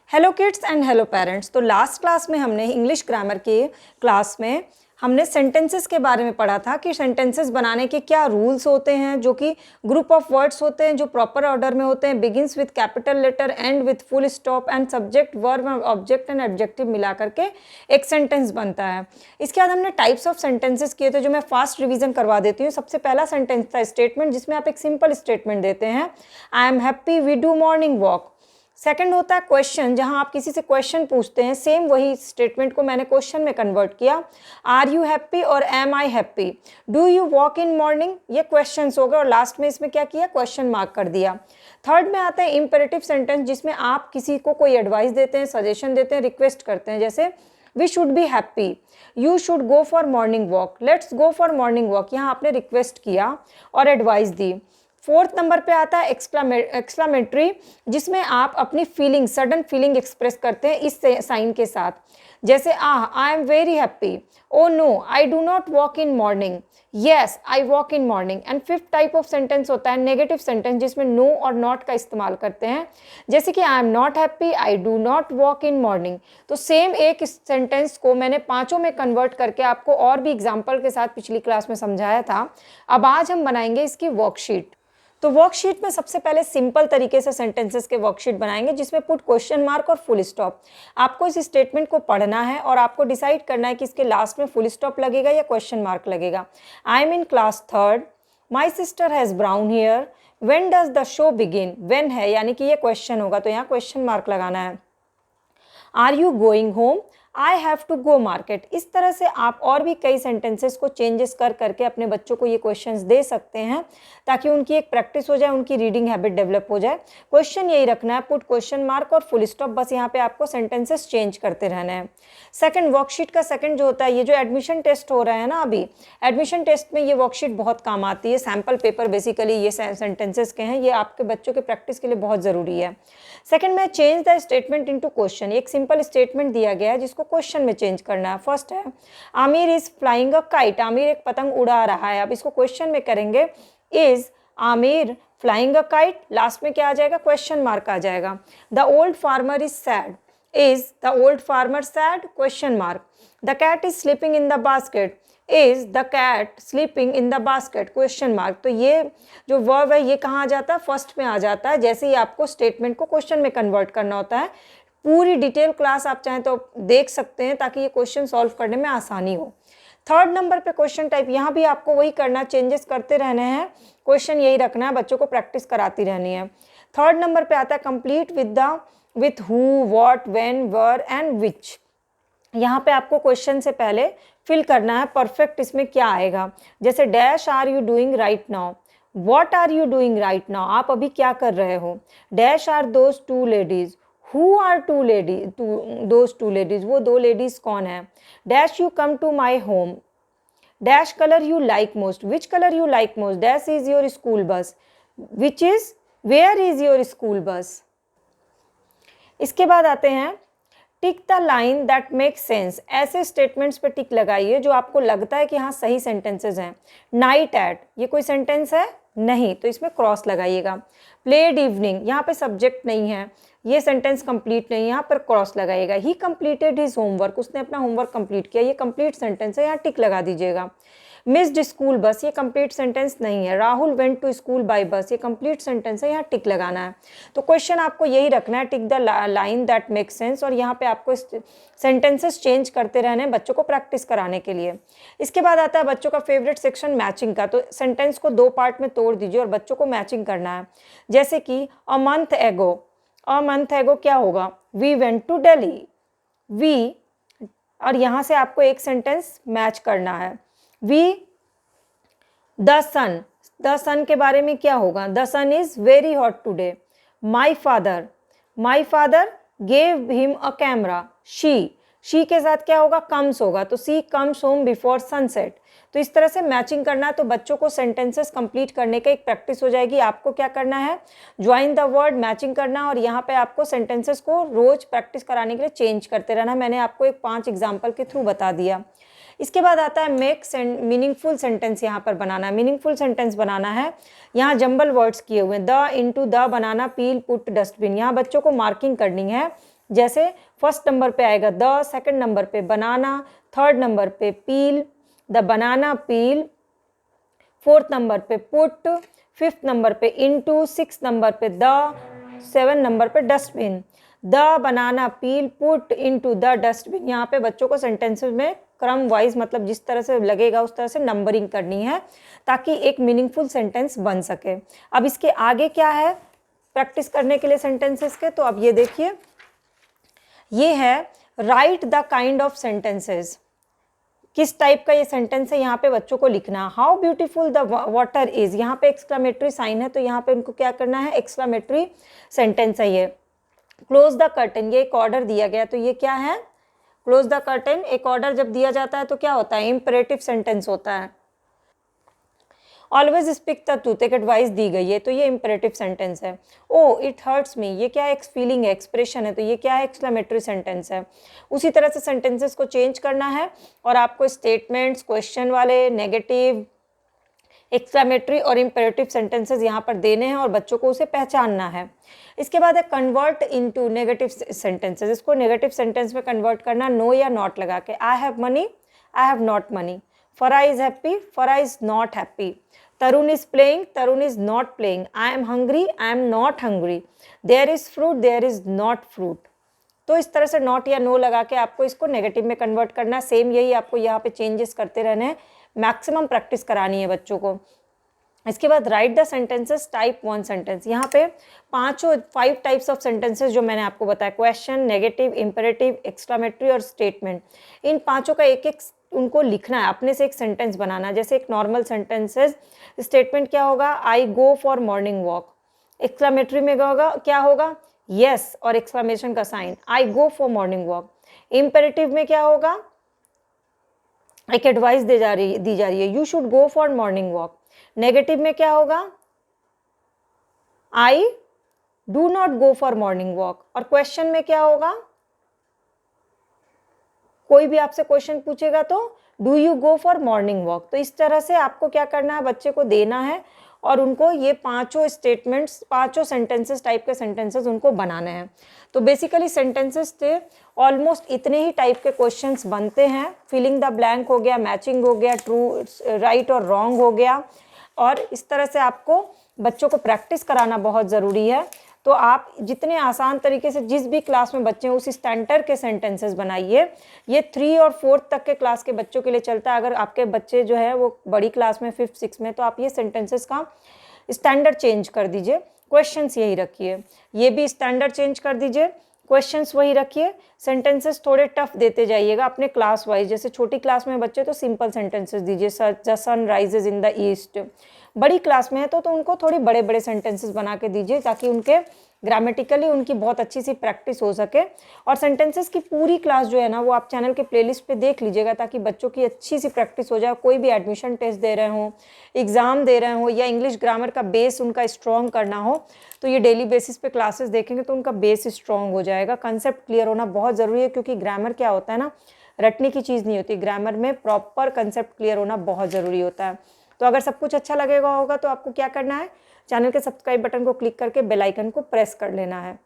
Hello kids and hello parents. तो last class में हमने इंग्लिश ग्रामर के क्लास में हमने सेंटेंसेस के बारे में पढ़ा था कि सेंटेंसेस बनाने के क्या रूल्स होते हैं, जो कि ग्रुप ऑफ वर्ड्स होते हैं जो प्रॉपर ऑर्डर में होते हैं, begins with capital letter, and with full stop, and subject verb object and adjective मिला करके एक सेंटेंस बनता है। इसके बाद हमने टाइप्स ऑफ सेंटेंसेस किए थे जो मैं फास्ट रिवीजन करवा देती हूँ। सबसे पहला सेंटेंस था स्टेटमेंट, जिसमें आप एक सिंपल स्टेटमेंट देते हैं, I am happy we do morning walk. Second होता है क्वेश्चन, जहां आप किसी से क्वेश्चन पूछते हैं। सेम वही स्टेटमेंट को मैंने क्वेश्चन में कन्वर्ट किया, आर यू हैप्पी और am I happy, do you walk in morning, ये क्वेश्चंस हो गए और लास्ट में इसमें क्या किया, क्वेश्चन मार्क कर दिया। थर्ड में आता है इम्पेरेटिव सेंटेंस, जिसमें आप किसी को कोई एडवाइस देते हैं, सजेशन देते हैं, रिक्वेस्ट करते हैं, जैसे we should be happy, you should go for morning walk, let's go for morning walk. यहाँ आपने रिक्वेस्ट किया और एडवाइस दी। फोर्थ नंबर पे आता है एक्सक्लामेटरी, जिसमें आप अपनी फीलिंग, सडन फीलिंग एक्सप्रेस करते हैं इस साइन के साथ, जैसे I am very happy, oh no I do not walk in morning, yes I walk in morning. And fifth type of sentence होता है नेगेटिव सेंटेंस, जिसमें नो और नॉट का इस्तेमाल करते हैं, जैसे कि I am not happy, I do not walk in morning. तो सेम एक सेंटेंस को मैंने पांचों में कन्वर्ट करके आपको और भी एग्जाम्पल के साथ पिछली क्लास में समझाया था। अब आज हम बनाएंगे इसकी वर्कशीट। तो वर्कशीट में सबसे पहले सिंपल तरीके से सेंटेंसेस के वर्कशीट बनाएंगे, जिसमें पुट क्वेश्चन मार्क और फुल स्टॉप। आपको इस स्टेटमेंट को पढ़ना है और आपको डिसाइड करना है कि इसके लास्ट में फुल स्टॉप लगेगा या क्वेश्चन मार्क लगेगा। I am in class third, my sister has brown hair, when does the show begin, when है यानी कि ये क्वेश्चन होगा तो यहाँ क्वेश्चन मार्क लगाना है। Are you going home, I have to go market. इस तरह से आप और भी कई सेंटेंसेस को चेंजेस कर करके अपने बच्चों को ये क्वेश्चंस दे सकते हैं, ताकि उनकी एक प्रैक्टिस हो जाए, उनकी रीडिंग हैबिट डेवलप हो जाए। क्वेश्चन यही रखना है, पुट क्वेश्चन मार्क और फुल स्टॉप, बस यहाँ पे आपको सेंटेंसेस चेंज करते रहना है। सेकंड, वर्कशीट का सेकंड जो होता है, ये जो एडमिशन टेस्ट हो रहा है ना अभी, एडमिशन टेस्ट में ये वर्कशीट बहुत काम आती है। सैम्पल पेपर बेसिकली ये सेंटेंसेस के हैं, ये आपके बच्चों के प्रैक्टिस के लिए बहुत ज़रूरी है। सेकंड में change the statement into question, एक सिंपल स्टेटमेंट दिया गया है जिसको क्वेश्चन में चेंज करना है। फर्स्ट है Aamir is flying a kite, Aamir एक पतंग उड़ा रहा है। अब इसको क्वेश्चन में करेंगे, is Aamir flying a kite, last में क्या आ जाएगा, क्वेश्चन मार्क आ जाएगा। The old farmer is sad, is the old farmer sad, question mark. The cat is sleeping in the basket, is the cat sleeping in the basket, question mark. तो ये जो verb है ये कहाँ आ जाता है, फर्स्ट में आ जाता है, जैसे ही आपको स्टेटमेंट को क्वेश्चन में कन्वर्ट करना होता है। पूरी डिटेल क्लास आप चाहें तो देख सकते हैं, ताकि ये क्वेश्चन सॉल्व करने में आसानी हो। थर्ड नंबर पे क्वेश्चन टाइप, यहाँ भी आपको वही करना, चेंजेस करते रहने हैं, क्वेश्चन यही रखना है, बच्चों को प्रैक्टिस कराती रहनी है। थर्ड नंबर पे आता है complete with who, what, when, where and which. यहाँ पे आपको क्वेश्चन से पहले फिल करना है परफेक्ट, इसमें क्या आएगा, जैसे dash are you doing right now, what are you doing right now, आप अभी क्या कर रहे हो। Dash are those two ladies, who are two ladies, those two ladies, वो दो लेडीज कौन है। Dash you come to my home, dash colour you like most, which colour you like most, dash is your school bus, which is, where is your school bus. इसके बाद आते हैं tick the line that make sense, ऐसे statements पे टिक लगाइए जो आपको लगता है कि हाँ सही सेंटेंसेस हैं। नाइट एट, ये कोई सेंटेंस है नहीं, तो इसमें क्रॉस लगाइएगा। प्लेड इवनिंग, यहाँ पे सब्जेक्ट नहीं है, ये सेंटेंस कंप्लीट नहीं है, यहाँ पर क्रॉस लगाइएगा। ही कंप्लीटेड हिज होमवर्क, उसने अपना होमवर्क कंप्लीट किया, ये कंप्लीट सेंटेंस है, यहाँ टिक लगा दीजिएगा। मिस्ड स्कूल बस, ये कंप्लीट सेंटेंस नहीं है। Rahul went to school by bus, ये कंप्लीट सेंटेंस है, यहाँ टिक लगाना है। तो क्वेश्चन आपको यही रखना है, tick the line that make sense, और यहाँ पे आपको सेंटेंसेस चेंज करते रहने हैं बच्चों को प्रैक्टिस कराने के लिए। इसके बाद आता है बच्चों का फेवरेट सेक्शन मैचिंग का। तो सेंटेंस को दो पार्ट में तोड़ दीजिए और बच्चों को मैचिंग करना है, जैसे कि अ मंथ एगो, अ मंथ एगो क्या होगा, we went to Delhi, we, और यहाँ से आपको एक सेंटेंस मैच करना है। We, the sun, the sun के बारे में क्या होगा, the sun is very hot today. My father gave him a camera, she के साथ क्या होगा, कम्स होगा, तो she comes home before sunset. तो इस तरह से मैचिंग करना है, तो बच्चों को सेंटेंसेस कंप्लीट करने का एक प्रैक्टिस हो जाएगी। आपको क्या करना है, ज्वाइन द वर्ड, मैचिंग करना, और यहाँ पे आपको सेंटेंसेस को रोज प्रैक्टिस कराने के लिए चेंज करते रहना। मैंने आपको एक 5 एग्जाम्पल के थ्रू बता दिया। इसके बाद आता है मेक मीनिंगफुल सेंटेंस, यहाँ पर बनाना है, मीनिंगफुल सेंटेंस बनाना है। यहाँ जंबल वर्ड्स किए हुए हैं, the, into, the banana, peel, put, dustbin. यहाँ बच्चों को मार्किंग करनी है, जैसे फर्स्ट नंबर पे आएगा द, सेकंड नंबर पे बनाना, थर्ड नंबर पे peel, the banana peel, fourth number पे पुट, फिफ्थ नंबर पे इनटू, सिक्स नंबर पे द, सेवन नंबर पे dustbin. The banana peel put into the dustbin. यहाँ पे बच्चों को सेंटेंसेस में क्रम वाइज, मतलब जिस तरह से लगेगा उस तरह से नंबरिंग करनी है ताकि एक मीनिंगफुल सेंटेंस बन सके। अब इसके आगे क्या है प्रैक्टिस करने के लिए सेंटेंसेस के, तो अब ये देखिए, ये है right the kind of sentences. किस टाइप का ये सेंटेंस है यहाँ पे बच्चों को लिखना। How beautiful the water is, यहाँ पे एक्सक्लामेटरी साइन है तो यहाँ पे उनको क्या करना है, एक्सक्लामेटरी सेंटेंस है ये। क्लोज द कर्टन, ये एक ऑर्डर दिया गया तो ये क्या है, क्लोज द कर्टन। एक ऑर्डर जब दिया जाता है तो क्या होता है, इंपरेटिव सेंटेंस होता है। ऑलवेज स्पीक द ट्रूथ, एक एडवाइस दी गई है तो ये इंपरेटिव सेंटेंस है। ओ इट हर्ट्स मी, ये क्या है, फीलिंग है, एक्सप्रेशन है तो ये क्या है, एक्सक्लेमेटरी सेंटेंस है। उसी तरह से सेंटेंसेस को चेंज करना है और आपको स्टेटमेंट्स, क्वेश्चन वाले, नेगेटिव, एक्सक्लेमेटरी और इंपरेटिव सेंटेंसेस यहाँ पर देने हैं और बच्चों को उसे पहचानना है। इसके बाद है कन्वर्ट इनटू नेगेटिव सेंटेंसेस। इसको नेगेटिव सेंटेंस में कन्वर्ट करना नो या नॉट लगा के। I have money, I have not money. Farah is happy, Farah is not happy. Tarun is playing, Tarun is not playing. I am hungry, I am not hungry. There is fruit, there is not fruit. तो इस तरह से not या no लगा के आपको इसको negative में कन्वर्ट करना। सेम यही आपको यहाँ पे चेंजेस करते रहने हैं, मैक्सिमम प्रैक्टिस करानी है बच्चों को। इसके बाद right the sentences type 1 sentence. यहाँ पे 5 टाइप्स ऑफ सेंटेंसेस जो मैंने आपको बताया, क्वेश्चन, नेगेटिव, इंपेरेटिव, एक्सक्लेमेटरी और स्टेटमेंट। इन पांचों का एक एक उनको लिखना है, अपने से एक सेंटेंस बनाना। जैसे एक नॉर्मल सेंटेंसेस, स्टेटमेंट क्या होगा, I go for morning walk. Exclamatory में क्या होगा, यस और एक्सक्लेमेशन का sign, I go for morning walk. Imperative में क्या होगा, एक एडवाइस दी जा रही है, you should go for morning walk. Negative में क्या होगा, I do not go for morning walk. और क्वेश्चन में क्या होगा, कोई भी आपसे क्वेश्चन पूछेगा तो do you go for morning walk. तो इस तरह से आपको क्या करना है, बच्चे को देना है और उनको ये पांचों स्टेटमेंट्स, पांचों सेंटेंसेस टाइप के सेंटेंसेस उनको बनाने हैं। तो बेसिकली सेंटेंसेस से ऑलमोस्ट इतने ही टाइप के क्वेश्चंस बनते हैं। फिलिंग द ब्लैंक हो गया, मैचिंग हो गया, ट्रू राइट और रॉन्ग हो गया। और इस तरह से आपको बच्चों को प्रैक्टिस कराना बहुत ज़रूरी है। तो आप जितने आसान तरीके से जिस भी क्लास में बच्चे हैं उस स्टैंडर्ड के सेंटेंसेस बनाइए। ये 3 और 4 तक के क्लास के बच्चों के लिए चलता है। अगर आपके बच्चे जो है वो बड़ी क्लास में 5th 6th में, तो आप ये सेंटेंसेस का स्टैंडर्ड चेंज कर दीजिए, क्वेश्चंस यही रखिए। ये भी स्टैंडर्ड चेंज कर दीजिए, क्वेश्चंस वही रखिए। सेंटेंसेस थोड़े टफ देते जाइएगा अपने क्लास वाइज। जैसे छोटी क्लास में बच्चे तो सिंपल सेंटेंसेस दीजिए, the sun rises in the east. बड़ी क्लास में है तो उनको थोड़ी बड़े बड़े सेंटेंसेस बना के दीजिए ताकि उनके ग्रामेटिकली उनकी बहुत अच्छी सी प्रैक्टिस हो सके। और सेंटेंसेस की पूरी क्लास जो है ना वो आप चैनल के प्लेलिस्ट पे देख लीजिएगा ताकि बच्चों की अच्छी सी प्रैक्टिस हो जाए। कोई भी एडमिशन टेस्ट दे रहे हों, एग्ज़ाम दे रहे हों या इंग्लिश ग्रामर का बेस उनका स्ट्रॉन्ग करना हो तो ये डेली बेसिस पे क्लासेस देखेंगे तो उनका बेस स्ट्रॉन्ग हो जाएगा। कंसेप्ट क्लियर होना बहुत ज़रूरी है क्योंकि ग्रामर क्या होता है ना, रटने की चीज़ नहीं होती। ग्रामर में प्रॉपर कंसेप्ट क्लियर होना बहुत ज़रूरी होता है। तो अगर सब कुछ अच्छा लगेगा होगा तो आपको क्या करना है, चैनल के सब्सक्राइब बटन को क्लिक करके बेल आइकन को प्रेस कर लेना है।